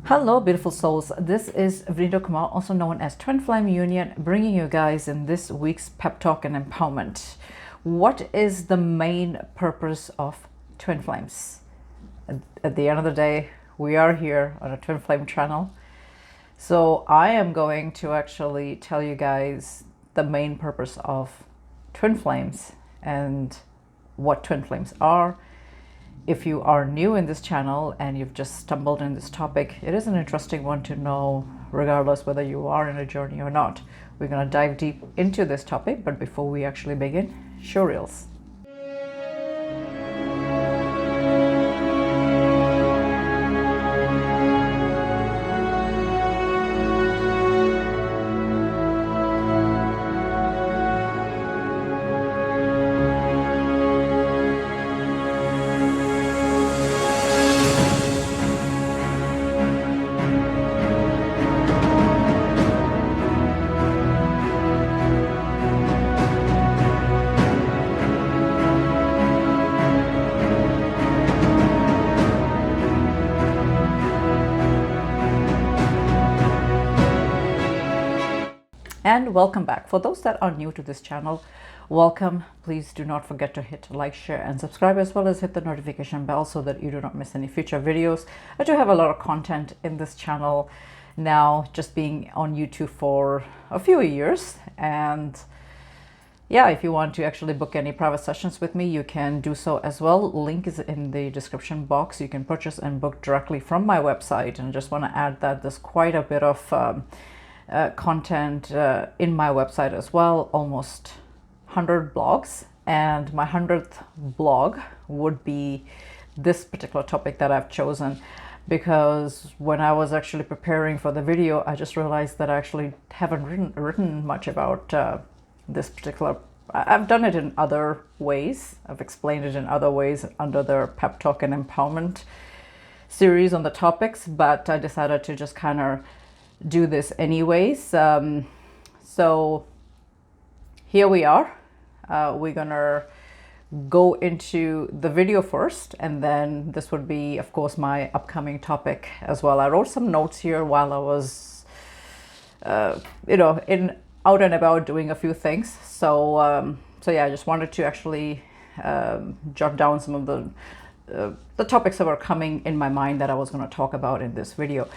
Hello, beautiful souls. This is Vrindo Kumar, also known as Twinflameunion, bringing you guys in this week's pep talk and empowerment. What is the main purpose of twin flames? At the end of the day, we are here on a twin flame channel. So I am going to actually tell you guys the main purpose of twin flames and what twin flames are. If you are new in this channel and you've just stumbled in this topic, it is an interesting one to know, regardless whether you are in a journey or not. We're going to dive deep into this topic, but before we actually begin, show reels. And welcome back. For those that are new to this channel, welcome. Please do not forget to hit like, share and subscribe, as well as hit the notification bell so that you do not miss any future videos. I do have a lot of content in this channel now, just being on YouTube for a few years. And yeah, if you want to actually book any private sessions with me, you can do so as well. Link is in the description box. You can purchase and book directly from my website. And I just want to add that there's quite a bit of content in my website as well, almost 100 blogs, and my 100th blog would be this particular topic that I've chosen, because when I was actually preparing for the video, I just realized that I actually haven't written much about this particular. I've done it in other ways. I've explained it in other ways under the pep talk and empowerment series on the topics, but I decided to just kind of do this anyways. So here we are. We're gonna go into the video first, and then this would be, of course, my upcoming topic as well. I wrote some notes here while I was in out and about doing a few things. So yeah, I just wanted to actually jot down some of the topics that were coming in my mind that I was going to talk about in this video.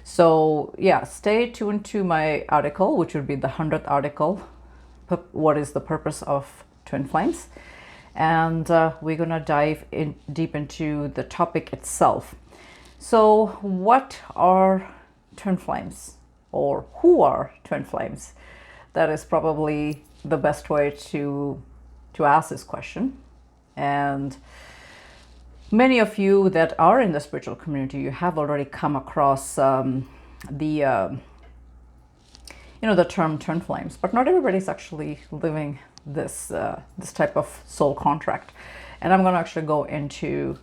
So yeah, stay tuned to my article, which would be the 100th article. What is the purpose of twin flames? And we're going to dive in deep into the topic itself. So what are twin flames, or who are twin flames? That is probably the best way to ask this question. And many of you that are in the spiritual community, you have already come across the term twin flames, but not everybody's actually living this type of soul contract. And I'm going to actually go into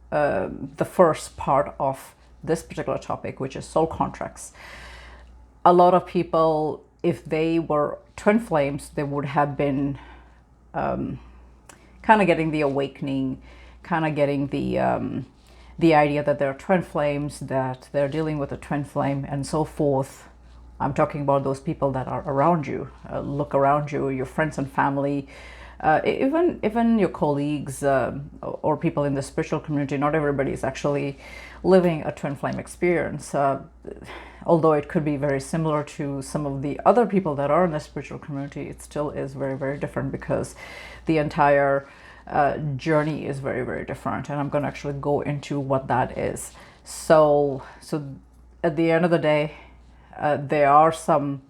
the first part of this particular topic, which is soul contracts. A lot of people, if they were twin flames, they would have been kind of getting the awakening, kind of getting the idea that they're twin flames, that they're dealing with a twin flame and so forth. I'm talking about those people that are around you. Look around you, your friends and family, even your colleagues or people in the spiritual community. Not everybody is actually living a twin flame experience, although it could be very similar to some of the other people that are in the spiritual community. It still is very, very different, because the entire journey is very, very different, and I'm going to actually go into what that is. So at the end of the day, there are some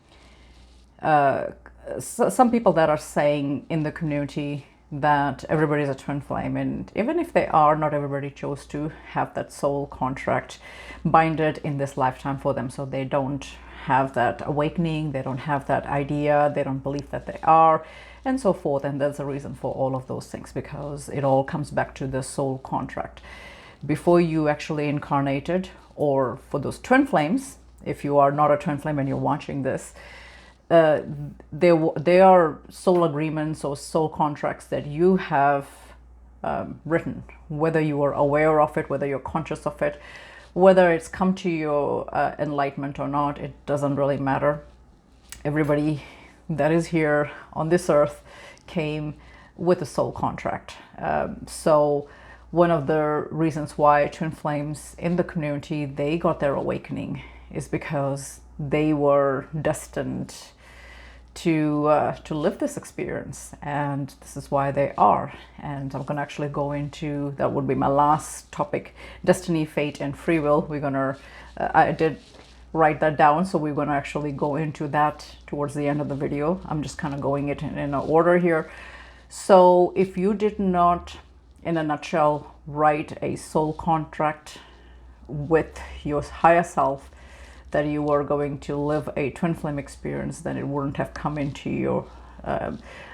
people that are saying in the community that everybody's a twin flame, and even if they are, not everybody chose to have that soul contract binded in this lifetime for them. So they don't have that awakening, they don't have that idea, they don't believe that they are, and so forth. And there's a reason for all of those things, because it all comes back to the soul contract. Before you actually incarnated, or for those twin flames, if you are not a twin flame and you're watching this, they are soul agreements or soul contracts that you have written, whether you are aware of it, whether you're conscious of it, whether it's come to your enlightenment or not, it doesn't really matter. Everybody that is here on this earth came with a soul contract. So one of the reasons why twin flames in the community, they got their awakening, is because they were destined to live this experience, and this is why they are. And I'm gonna actually go into, that would be my last topic, destiny, fate, and free will. We're gonna I did write that down, so we're gonna actually go into that towards the end of the video. I'm just kind of going it in an order here. So if you did not, in a nutshell, write a soul contract with your higher self that you were going to live a twin flame experience, then it wouldn't have come into your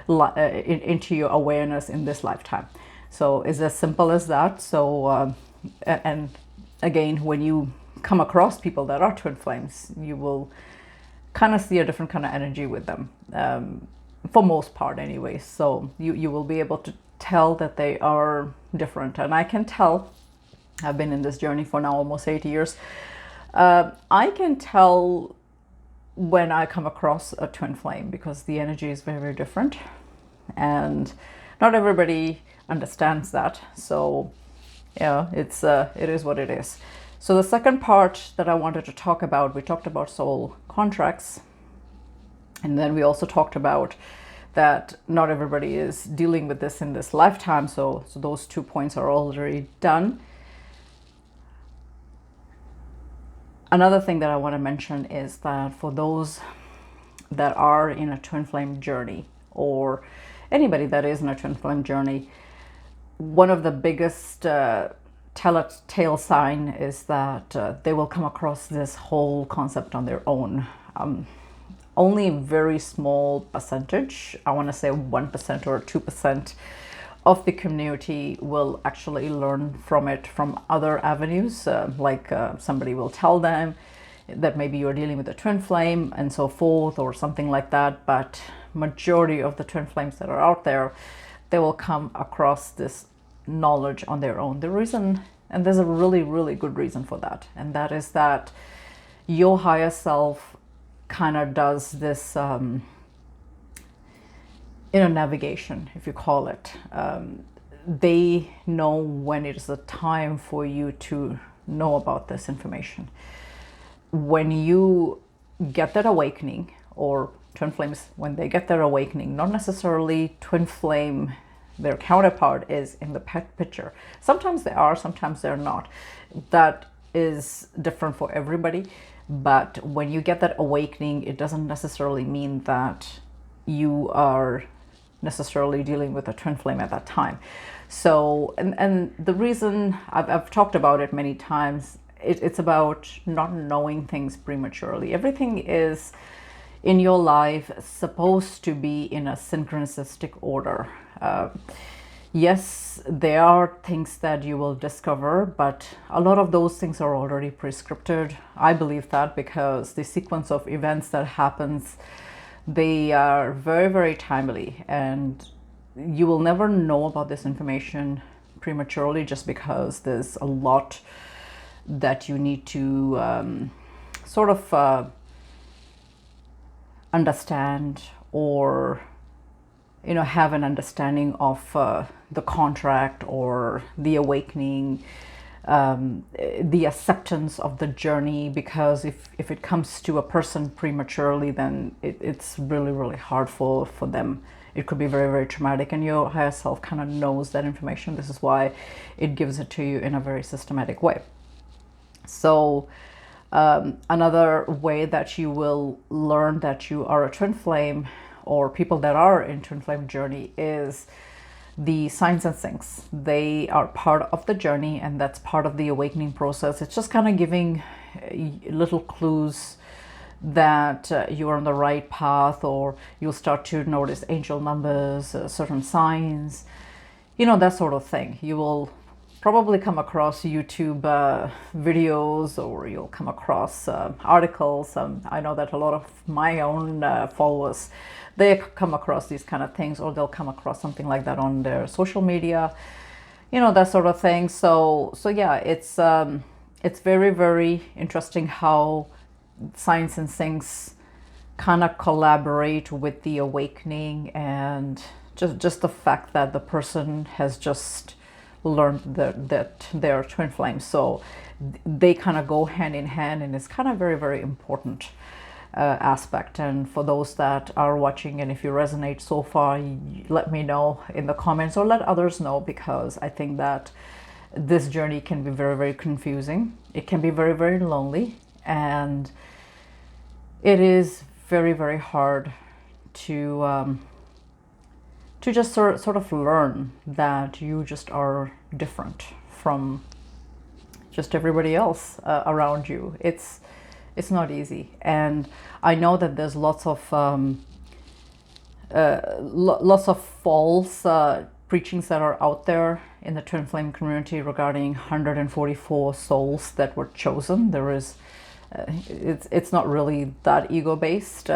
into your awareness in this lifetime. So it's as simple as that. So and again, when you come across people that are twin flames, you will kind of see a different kind of energy with them, for most part anyway. So you will be able to tell that they are different. And I can tell, I've been in this journey for now almost 8 years. I can tell when I come across a twin flame, because the energy is very, very different, and not everybody understands that. So yeah, it is what it is. So the second part that I wanted to talk about, we talked about soul contracts, and then we also talked about that not everybody is dealing with this in this lifetime. So those 2 points are already done. Another thing that I want to mention is that for those that are in a twin flame journey, or anybody that is in a twin flame journey, one of the biggest telltale sign is that they will come across this whole concept on their own. Only a very small percentage, I want to say 1% or 2% of the community will actually learn from it from other avenues, like somebody will tell them that maybe you're dealing with a twin flame and so forth, or something like that. But majority of the twin flames that are out there, they will come across this knowledge on their own. The reason, and there's a really, really good reason for that, and that is that your higher self kind of does this navigation, if you call it. They know when it is the time for you to know about this information. When you get that awakening, or twin flames, when they get their awakening, not necessarily twin flame, their counterpart is in the picture. Sometimes they are, sometimes they're not. That is different for everybody. But when you get that awakening, it doesn't necessarily mean that you are necessarily dealing with a twin flame at that time. So, and the reason I've talked about it many times, it's about not knowing things prematurely. Everything is in your life supposed to be in a synchronistic order. Yes, there are things that you will discover, but a lot of those things are already prescripted. I believe that because the sequence of events that happens, they are very, very timely, and you will never know about this information prematurely, just because there's a lot that you need to sort of understand, or have an understanding of the contract or the awakening, the acceptance of the journey. Because if it comes to a person prematurely, then it's really, really hard for them. It could be very, very traumatic, and your higher self kind of knows that information. This is why it gives it to you in a very systematic way. So another way that you will learn that you are a twin flame, or people that are in twin flame journey, is the signs and syncs. They are part of the journey, and that's part of the awakening process. It's just kind of giving little clues that you're on the right path, or you'll start to notice angel numbers, certain signs, that sort of thing. You will probably come across YouTube videos, or you'll come across articles. I know that a lot of my own followers, they come across these kind of things, or they'll come across something like that on their social media, that sort of thing. So yeah, it's very, very interesting how science and things kind of collaborate with the awakening, and just the fact that the person has just learned that they're twin flames. So they kind of go hand in hand, and it's kind of very, very important aspect. And for those that are watching, and if you resonate so far, let me know in the comments, or let others know, because I think that this journey can be very, very confusing. It can be very, very lonely, and it is very, very hard to just sort of learn that you just are different from just everybody else around you. It's not easy, and I know that there's lots of false preachings that are out there in the twin flame community regarding 144 souls that were chosen. There is it's not really that ego based.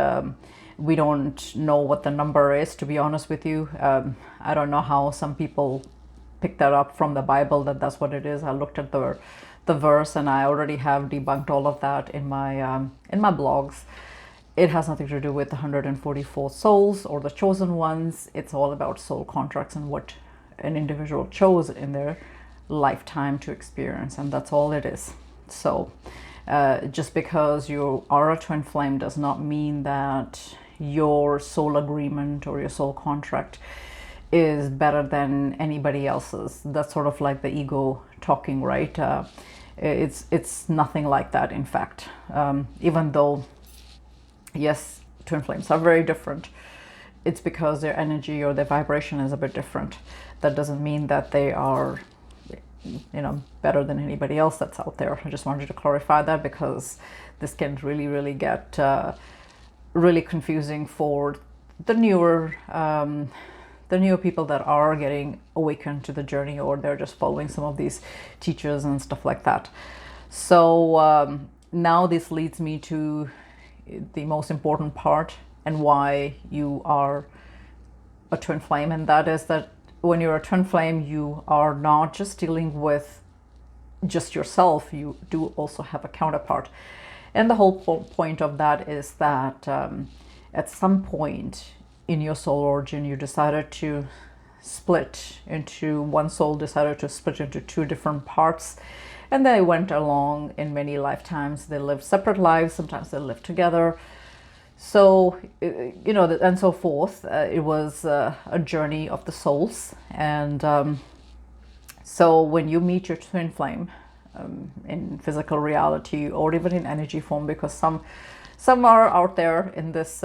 We don't know what the number is, to be honest with you. I don't know how some people pick that up from the Bible, that that's what it is. I looked at the verse, and I already have debunked all of that in my blogs. It has nothing to do with the 144 souls or the chosen ones. It's all about soul contracts and what an individual chose in their lifetime to experience, and that's all it is. So just because you are a twin flame does not mean that your soul agreement or your soul contract is better than anybody else's. That's sort of like the ego talking, right? It's nothing like that, in fact. Even though, yes, twin flames are very different, it's because their energy or their vibration is a bit different. That doesn't mean that they are, better than anybody else that's out there. I just wanted to clarify that, because this can really, really get really confusing for the newer people that are getting awakened to the journey, or they're just following some of these teachers and stuff like that. So now this leads me to the most important part, and why you are a twin flame, and that is that when you're a twin flame, you are not just dealing with just yourself, you do also have a counterpart. And the whole point of that is that at some point in your soul origin, you decided to split into one soul, decided to split into two different parts, and they went along in many lifetimes. They lived separate lives, sometimes they lived together. So, and so forth. It was a journey of the souls. And so when you meet your twin flame in physical reality, or even in energy form, because some are out there in this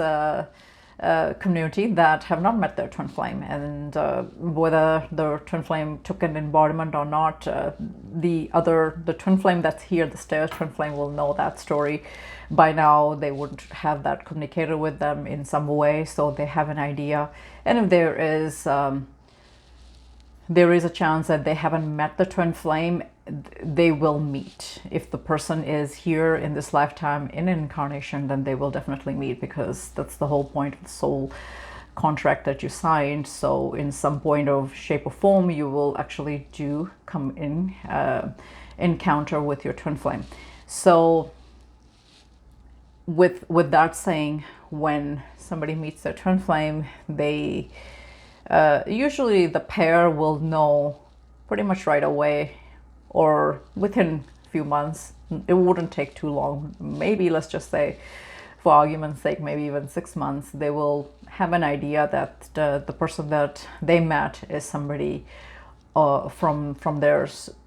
community that have not met their twin flame, and whether the twin flame took an embodiment or not, the twin flame that's here, the stairs twin flame, will know that story. By now they would have that communicated with them in some way, so they have an idea. And if there is a chance that they haven't met the twin flame, they will meet. If the person is here in this lifetime in an incarnation, then they will definitely meet, because that's the whole point of the soul contract that you signed. So in some point of shape or form, you will actually do come in encounter with your twin flame. So with that saying, when somebody meets their twin flame, they usually the pair will know pretty much right away, or within a few months. It wouldn't take too long. Maybe, let's just say, for argument's sake, maybe even 6 months, they will have an idea that the person that they met is somebody from their sort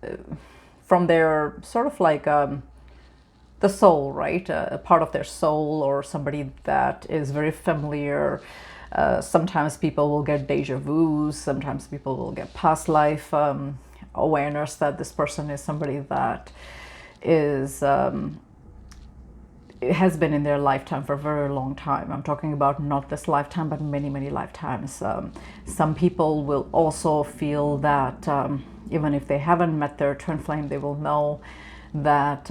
of like the soul, right? A part of their soul, or somebody that is very familiar. Sometimes people will get deja vus. Sometimes people will get past life awareness that this person is somebody that is has been in their lifetime for a very long time. I'm talking about not this lifetime, but many, many lifetimes. Some people will also feel that even if they haven't met their twin flame, they will know that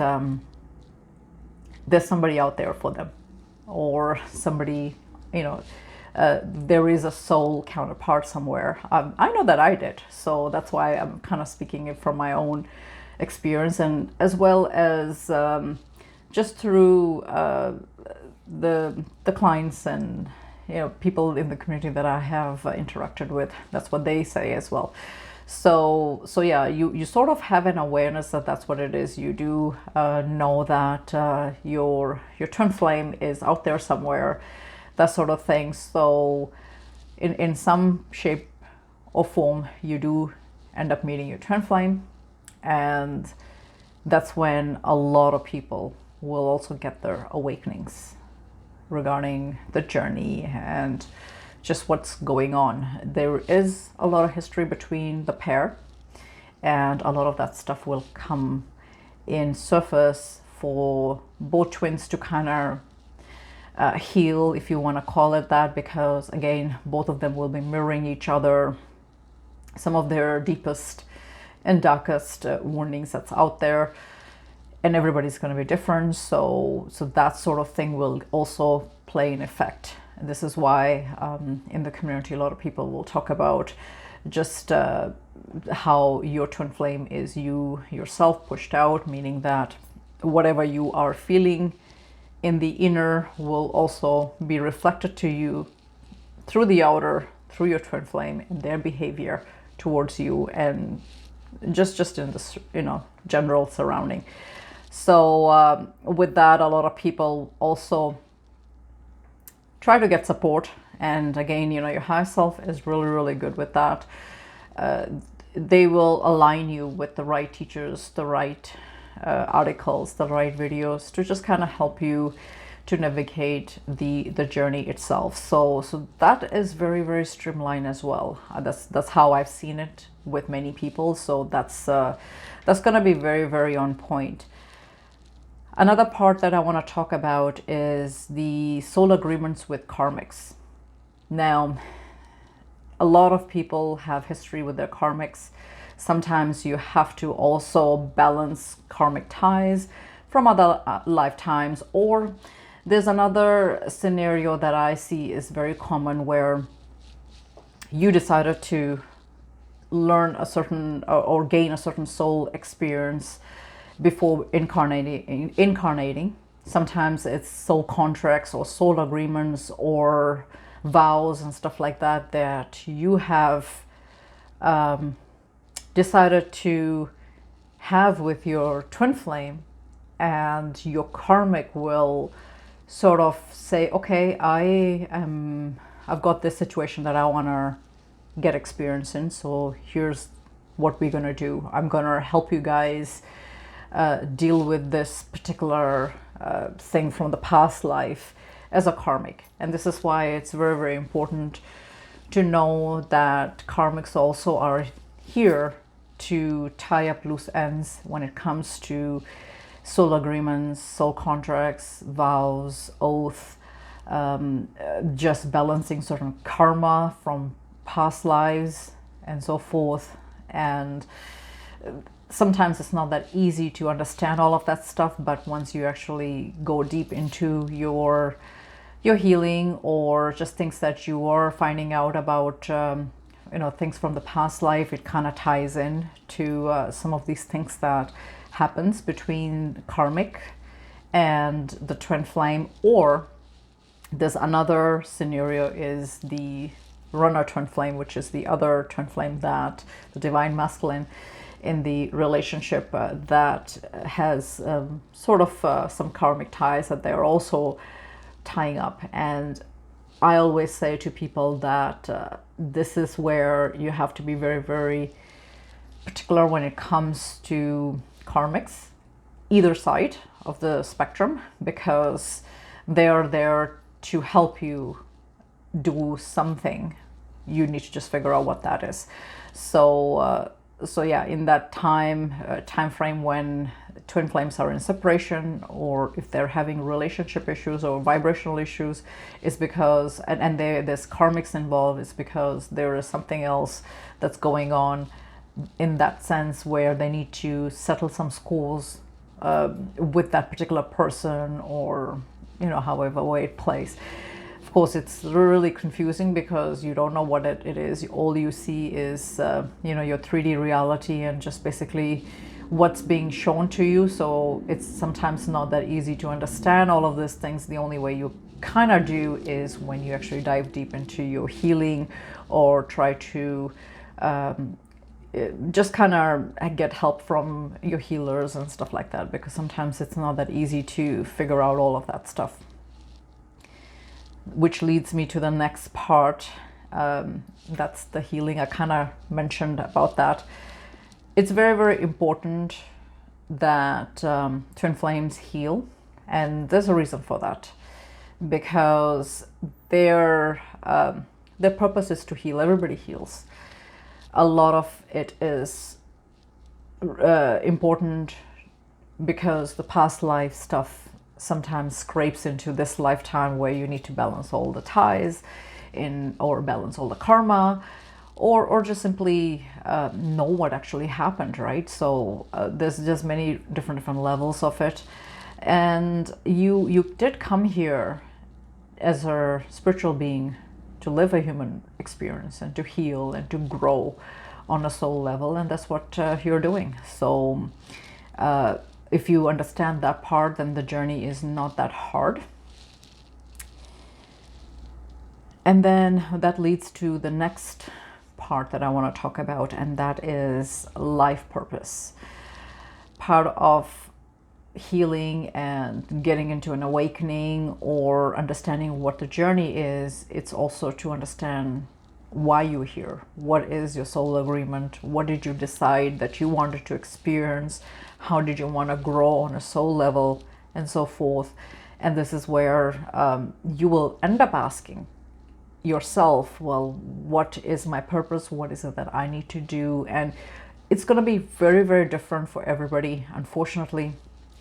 there's somebody out there for them, or somebody, there is a soul counterpart somewhere. I know that I did, so that's why I'm kind of speaking it from my own experience, and as well as just through the clients and people in the community that I have interacted with. That's what they say as well. So yeah, you sort of have an awareness that that's what it is. You do know that your twin flame is out there somewhere, that sort of thing. So in some shape or form, you do end up meeting your twin flame, and that's when a lot of people will also get their awakenings regarding the journey and just what's going on. There is a lot of history between the pair, and a lot of that stuff will come in surface for both twins to kind of heal, if you want to call it that, because again, both of them will be mirroring each other, some of their deepest and darkest woundings that's out there, and everybody's going to be different. So that sort of thing will also play in effect. And this is why in the community, a lot of people will talk about just how your twin flame is you yourself pushed out, meaning that whatever you are feeling in the inner will also be reflected to you through the outer, through your twin flame and their behavior towards you, and just in this general surrounding. So with that, a lot of people also try to get support, and again, your higher self is really good with that. They will align you with the right teachers, the right articles, the right videos to just kind of help you to navigate the journey itself. So that is very streamlined as well. That's how I've seen it with many people. So that's going to be very on point. Another part that I want to talk about is the soul agreements with karmics. Now, a lot of people have history with their karmics. Sometimes you have to also balance karmic ties from other lifetimes, or there's another scenario that I see is very common where you decided to learn a certain or gain a certain soul experience before incarnating. Sometimes it's soul contracts or soul agreements or vows and stuff like that that you have decided to have with your twin flame, and your karmic will sort of say, okay, I've got this situation that I want to get experience in, so here's what we're gonna do. I'm gonna help you guys deal with this particular thing from the past life as a karmic. And this is why it's very important to know that karmics also are here to tie up loose ends when it comes to soul agreements, soul contracts, vows, oath, just balancing certain karma from past lives and so forth. And sometimes it's not that easy to understand all of that stuff, but once you actually go deep into your healing, or just things that you are finding out about things from the past life, it kind of ties in to some of these things that happens between karmic and the twin flame. Or there's another scenario is the runner twin flame, which is the other twin flame, that the divine masculine in the relationship that has sort of some karmic ties that they're also tying up. And I always say to people that this is where you have to be very particular when it comes to karmics, either side of the spectrum, because they are there to help you do something. You need to just figure out what that is. So yeah, in that time frame when twin flames are in separation, or if they're having relationship issues or vibrational issues, is because and there's karmics involved, is because there is something else that's going on in that sense, where they need to settle some scores with that particular person, or however way it plays. Of course, it's really confusing because you don't know what it is. All you see is your 3D reality, and just basically what's being shown to you. So it's sometimes not that easy to understand all of these things. The only way you kind of do is when you actually dive deep into your healing, or try to just kind of get help from your healers and stuff like that, because sometimes it's not that easy to figure out all of that stuff. Which leads me to the next part. That's the healing. I kind of mentioned about that. It's very, very important that twin flames heal, and there's a reason for that, because their purpose is to heal. Everybody heals. A lot of it is important because the past life stuff sometimes scrapes into this lifetime, where you need to balance all the ties or balance all the karma, or just simply know what actually happened, right? So there's just many different levels of it. And you did come here as a spiritual being to live a human experience and to heal and to grow on a soul level, and that's what you're doing. So if you understand that part, then the journey is not that hard. And then that leads to the next part that I want to talk about, and that is life purpose. Part of healing and getting into an awakening or understanding what the journey is, it's also to understand why you're here. What is your soul agreement? What did you decide that you wanted to experience? How did you want to grow on a soul level, and so forth? And this is where you will end up asking yourself, well, what is my purpose? What is it that I need to do? And it's going to be very, very different for everybody. Unfortunately,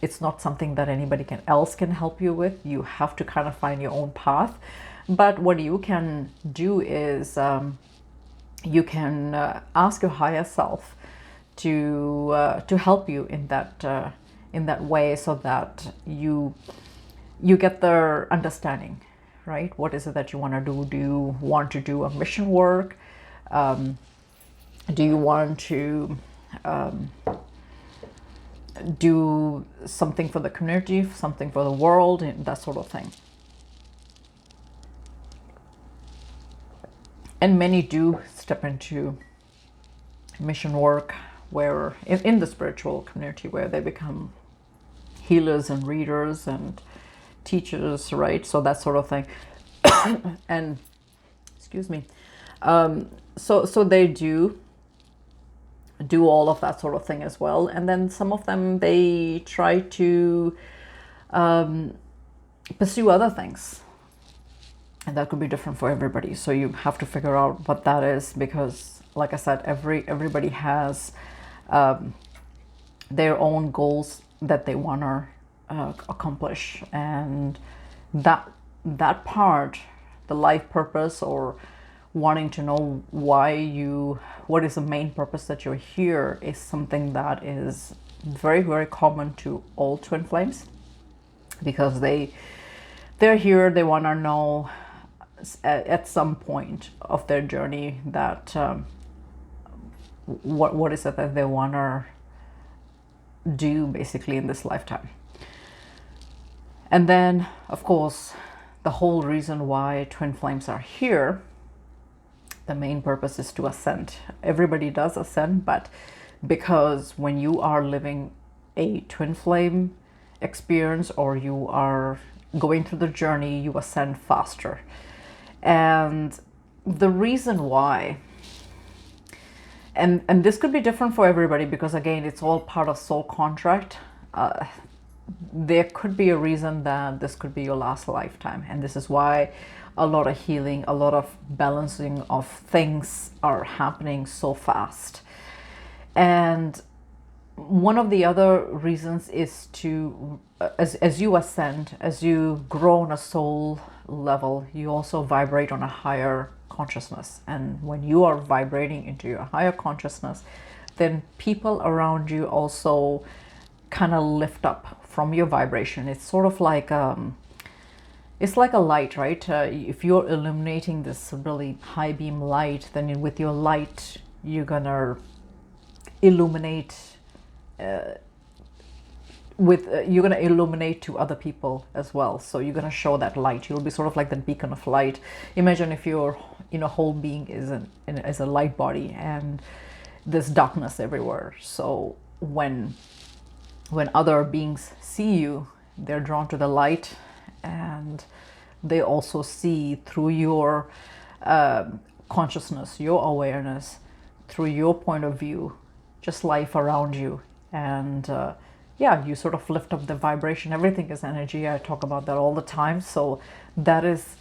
it's not something that anybody else can help you with. You have to kind of find your own path. But what you can do is you can ask your higher self to help you in that way, so that you get their understanding, right? What is it that you want to do? Do you want to do a mission work? Do you want to do something for the community, something for the world, and that sort of thing? And many do step into mission work, where in the spiritual community, where they become healers and readers and teachers, right? So that sort of thing. And excuse me, so they do all of that sort of thing as well. And then some of them, they try to pursue other things, and that could be different for everybody. So you have to figure out what that is, because like I said, everybody has their own goals that they want to accomplish, and that part, the life purpose, or wanting to know what is the main purpose that you're here, is something that is very, very common to all twin flames, because they're here, they want to know at some point of their journey that what is it that they want to do basically in this lifetime. And then, of course, the whole reason why twin flames are here, the main purpose is to ascend. Everybody does ascend, but because when you are living a twin flame experience, or you are going through the journey, you ascend faster. And the reason why, and this could be different for everybody, because again, it's all part of soul contract. There could be a reason that this could be your last lifetime, and this is why a lot of healing, a lot of balancing of things are happening so fast. And one of the other reasons is to, as you ascend, as you grow on a soul level, you also vibrate on a higher consciousness. And when you are vibrating into your higher consciousness, then people around you also kind of lift up from your vibration. It's sort of like it's like a light, right? If you're illuminating this really high beam light, then with your light you're gonna illuminate with you're going to illuminate to other people as well. So you're going to show that light. You'll be sort of like that beacon of light. Imagine if your whole being is a light body and there's darkness everywhere. So when other beings see you, they're drawn to the light, and they also see through your consciousness, your awareness, through your point of view, just life around you. And yeah, you sort of lift up the vibration. Everything is energy. I talk about that all the time. So that is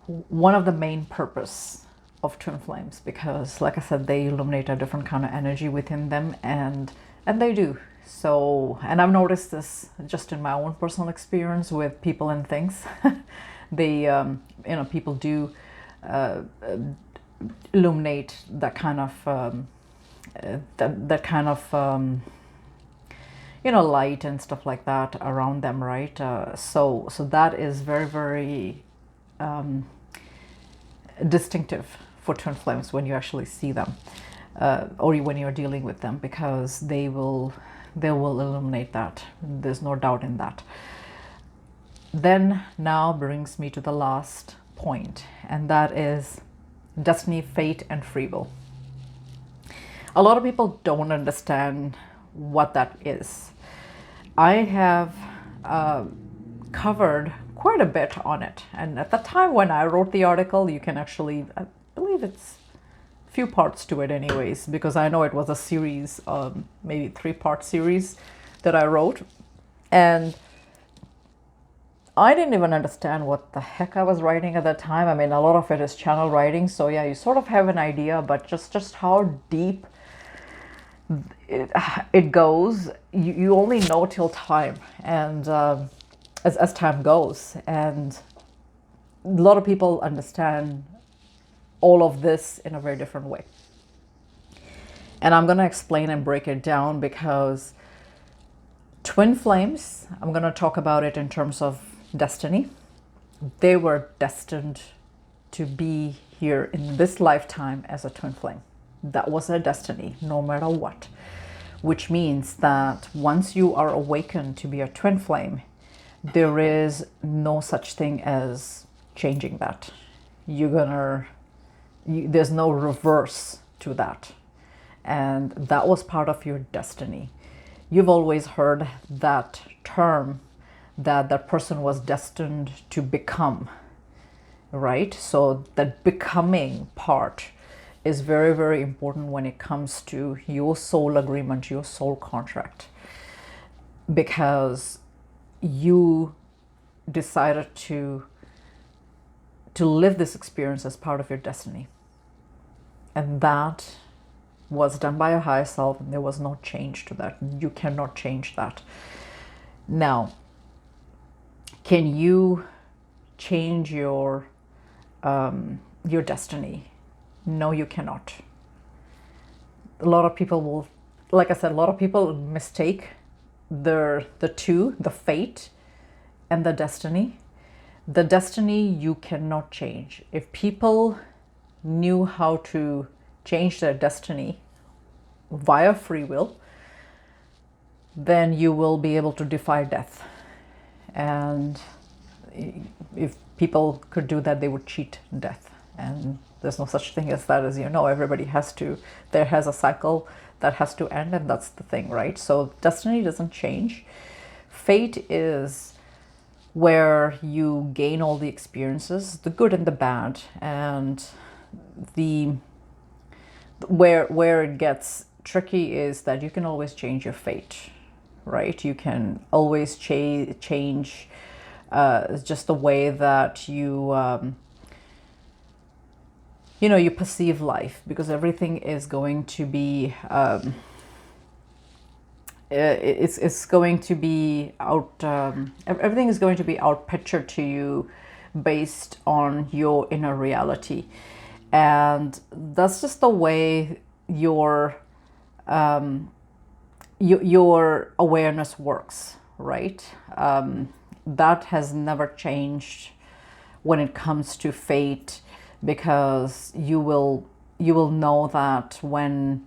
one of the main purpose of twin flames, because like I said, they illuminate a different kind of energy within them, and they do. So, and I've noticed this just in my own personal experience with people and things. They, people do illuminate that kind of light and stuff like that around them, right? So that is very, very distinctive for twin flames when you actually see them, or when you're dealing with them, because they will illuminate that. There's no doubt in that. Then now brings me to the last point, and that is destiny, fate, and free will. A lot of people don't understand what that is. I have covered quite a bit on it, and at the time when I wrote the article, you can actually, I believe it's a few parts to it anyways, because I know it was a series, maybe 3-part series that I wrote, and I didn't even understand what the heck I was writing at that time. I mean, a lot of it is channel writing, so yeah, you sort of have an idea, but just how deep it goes, you only know till time, and as time goes, and a lot of people understand all of this in a very different way. And I'm going to explain and break it down, because twin flames, I'm going to talk about it in terms of destiny. They were destined to be here in this lifetime as a twin flame. That was their destiny, no matter what. Which means that once you are awakened to be a twin flame, there is no such thing as changing that. There's no reverse to that. And that was part of your destiny. You've always heard that term, that that person was destined to become, right? So that becoming part is very, very important when it comes to your soul agreement, your soul contract, because you decided to live this experience as part of your destiny. And that was done by a higher self, and there was no change to that. You cannot change that. Now, can you change your destiny? No, you cannot. A lot of people will, like I said, a lot of people mistake the two, the fate and the destiny. The destiny you cannot change. If people knew how to change their destiny via free will, then you will be able to defy death. And if people could do that, they would cheat death. And there's no such thing as that, as you know. Everybody there has a cycle that has to end, and that's the thing, right? So destiny doesn't change. Fate is where you gain all the experiences, the good and the bad, and where it gets tricky is that you can always change your fate, right? You can always change just the way that you you perceive life, because everything is going to be it's going to be everything is going to be out pictured to you based on your inner reality. And that's just the way your awareness works, right? That has never changed when it comes to fate, because you will know that when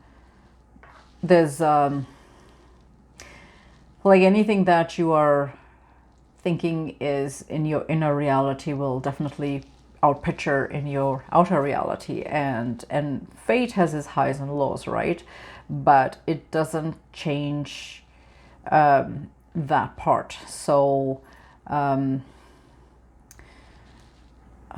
there's like anything that you are thinking is in your inner reality will definitely outpicture in your outer reality, and fate has its highs and lows, right? But it doesn't change that part. So I'm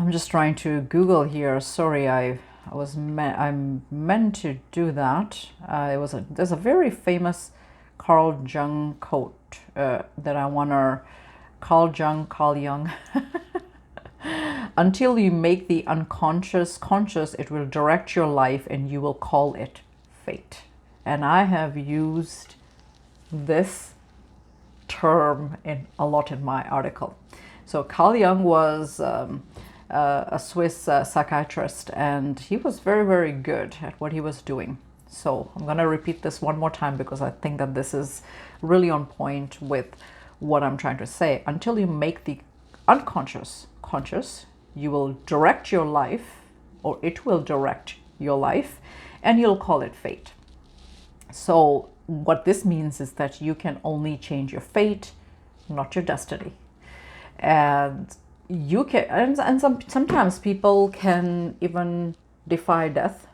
just trying to Google here. Sorry, I'm meant to do that. There's a very famous Carl Jung quote that I wanna Carl Jung. Until you make the unconscious conscious, it will direct your life, and you will call it fate. And I have used this term a lot in my article. So Carl Jung was a Swiss psychiatrist, and he was very, very good at what he was doing. So I'm going to repeat this one more time because I think that this is really on point with what I'm trying to say. Until you make the unconscious conscious, you will direct your life, or it will direct your life, and you'll call it fate. So what this means is that you can only change your fate, not your destiny. And you can, and sometimes people can even defy death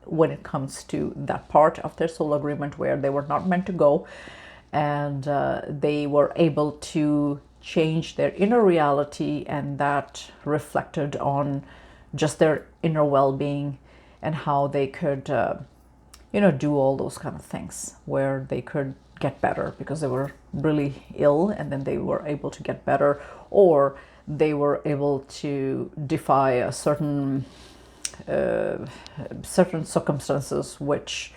when it comes to that part of their soul agreement where they were not meant to go, and they were able to change their inner reality, and that reflected on just their inner well-being and how they could do all those kind of things where they could get better because they were really ill, and then they were able to get better, or they were able to defy a certain circumstances which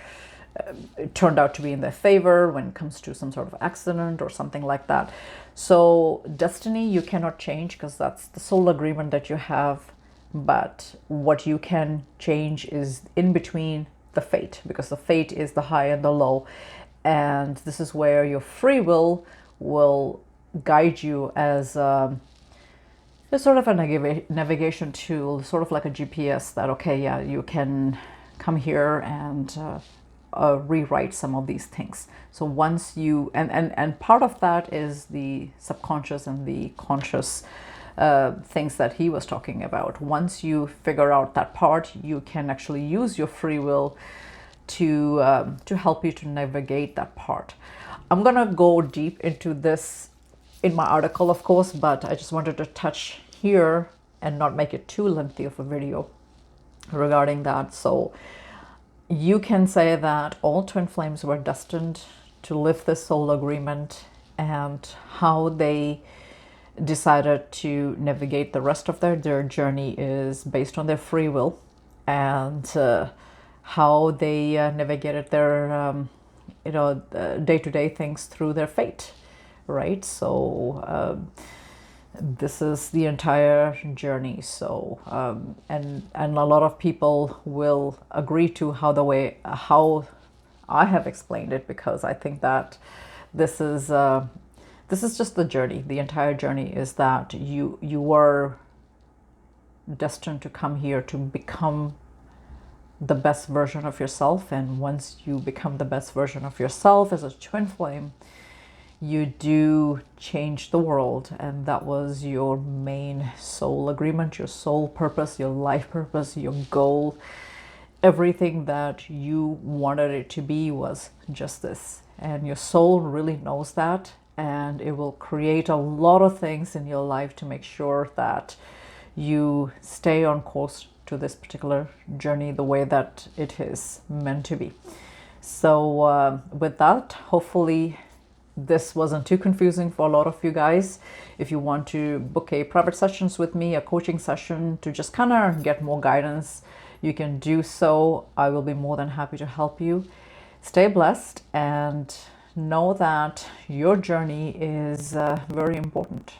turned out to be in their favor when it comes to some sort of accident or something like that. So destiny you cannot change because that's the soul agreement that you have, but what you can change is in between the fate, because the fate is the high and the low, and this is where your free will guide you as it's sort of a navigation tool, sort of like a GPS that, okay, yeah, you can come here and rewrite some of these things. So once you, and part of that is the subconscious and the conscious things that he was talking about. Once you figure out that part, you can actually use your free will to help you to navigate that part. I'm gonna go deep into this in my article, of course, but I just wanted to touch here and not make it too lengthy of a video regarding that. So you can say that all twin flames were destined to live this soul agreement, and how they decided to navigate the rest of their journey is based on their free will, and how they navigated their day-to-day things through their fate, right? So this is the entire journey. So and a lot of people will agree to how I have explained it, because I think that this is just the journey. The entire journey is that you were destined to come here to become the best version of yourself, and once you become the best version of yourself as a twin flame, you do change the world. And that was your main soul agreement, your soul purpose, your life purpose, your goal. Everything that you wanted it to be was just this, and your soul really knows that, and it will create a lot of things in your life to make sure that you stay on course to this particular journey the way that it is meant to be. So with that, hopefully this wasn't too confusing for a lot of you guys. If you want to book a private sessions with me, a coaching session to just kind of get more guidance, you can do so. I will be more than happy to help you. Stay blessed, and know that your journey is very important.